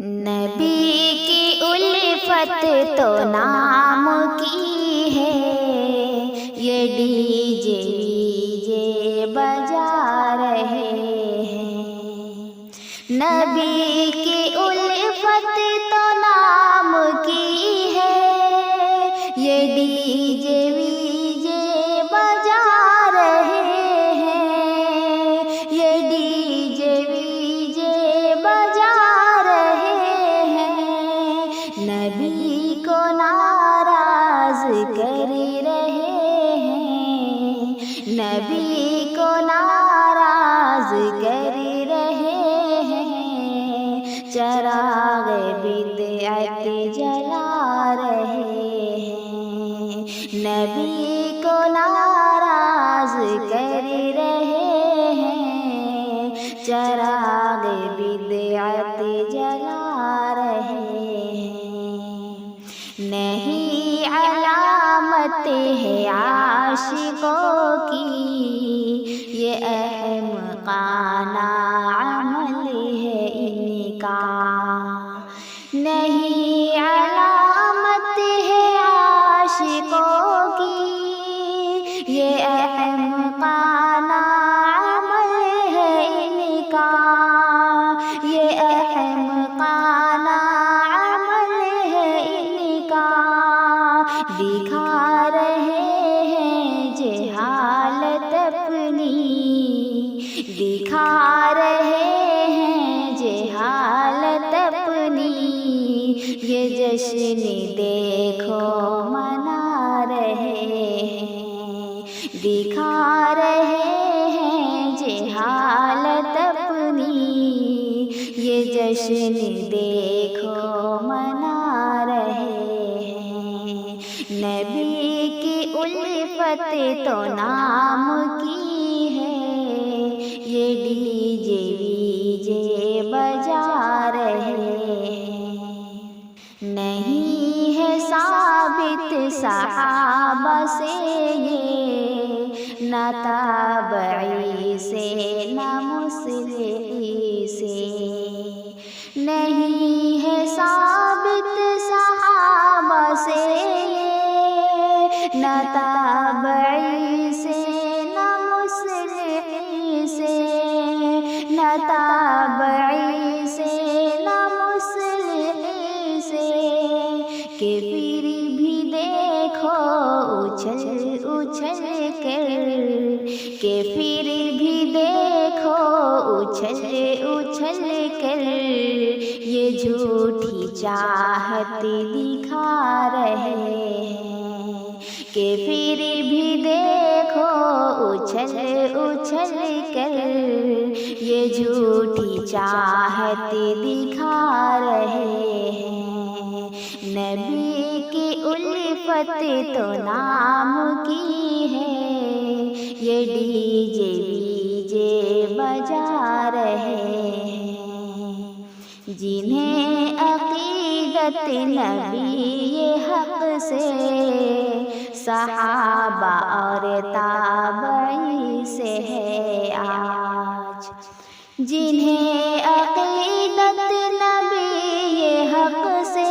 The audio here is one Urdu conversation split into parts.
نبی کی الفت تو نام کی ہے، یہ ڈی جے بجا رہے ہیں۔ نبی کی الفت تو نام کی ہے، یہ ڈی جے بجا رہے ہیں، یہ ڈی جے بجا رہے ہیں۔ نبی کو ناراض کر رہے ہیں، نبی کو ناراض کر رہے ہیں، چراغ بدعت جلا رہے ہیں۔ نبی کو ناراض کر رہے ہیں، چراغ بدعت جلا رہے ہیں۔ نہیں علامت ہے عاشقوں کی، یہ احمقانہ عمل ہے ان کا۔ نہیں علامت ہے عاشقوں کی، یہ احمقانہ عمل ہے ان کا، یہ احمقانہ عمل ہے ان کا۔ دکھا رہے ہیں جہالت اپنی، دکھا رہے ہیں جہالت اپنی، یہ جشن دیکھو منا رہے ہیں۔ دکھا رہے ہیں جہالت اپنی، یہ جشن دیکھو منا رہے ہیں۔ نبی کی الفت تو نام کی ہے، یہ ڈی جے بجا رہے ہیں۔ نہیں ہے ثابت صحابہ سے یہ، نہ تابعی سے نہ مصلحی سے۔ نہیں ہے ثابت صحابہ سے یہ، نہ تابعی سے نہ مصلحی سے، نہ تابعی سے نہ مصلحی سے۔ کہ پھر بھی دیکھو اچھل اچھل کر، کہ پھر بھی دیکھو اچھل اچھل کر، یہ جھوٹی چاہت دکھا رہے ہیں۔ کہ پھر بھی دیکھو اچھل اچھل کر، یہ جھوٹی چاہت دکھا رہے ہیں۔ نبی کی الفت تو نام کی ہے، یہ ڈی جے بجا رہے ہیں۔ جنہیں عقیدت نبی حق سے، صحابہ اور تابعی سے ہے آج، جنہیں عقیدت نبی حق سے،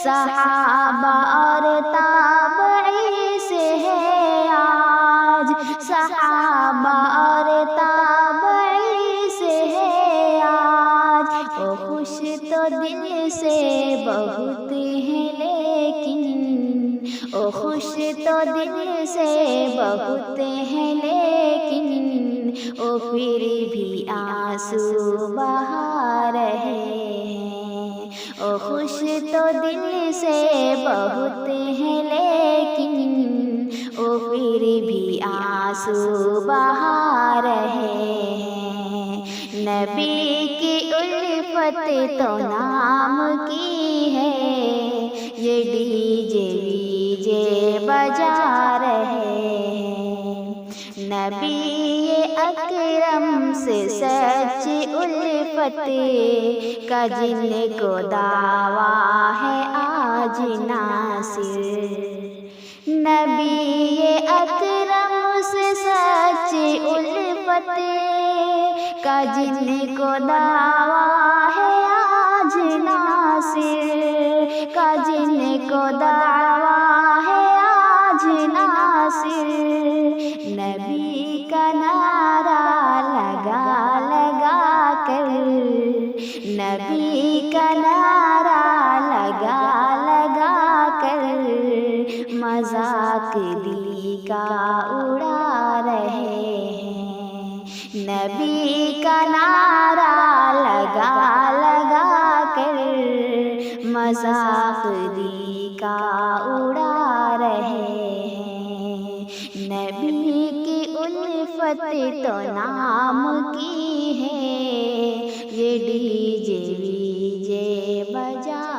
صحابہ اور تابعی سے ہے آج، صحابہ اور تابعی سے ہے آج۔ او خوش تو دل سے بہت ہیں لیکن، او خوش تو دل سے بہت ہیں لیکن، او پھر بھی آنسو بہا رہے ہیں۔ او خوش تو دل سے بہت ہیں لیکن، او پھر بھی آنسو بہا رہے ہیں۔ نبی کی الفت تو نام کی ہے، یہ ڈی جے بجا رہے ہیں۔ نبی اکرم سے سچ الفت کا جن کو دعویٰ ہے آج ناصر، نبی اکرم سے سچ الفت کا جن کو دعویٰ ہے آج نبی کا نعرہ لگا لگا کر مذاق دلی کا اڑا رہے ہیں، نبی کا نعرہ لگا لگا کر مذاق دلی کا اڑا رہے ہیں، نبی کی الفت تو نام کی ہے، یہ ڈی جے وی جے بجا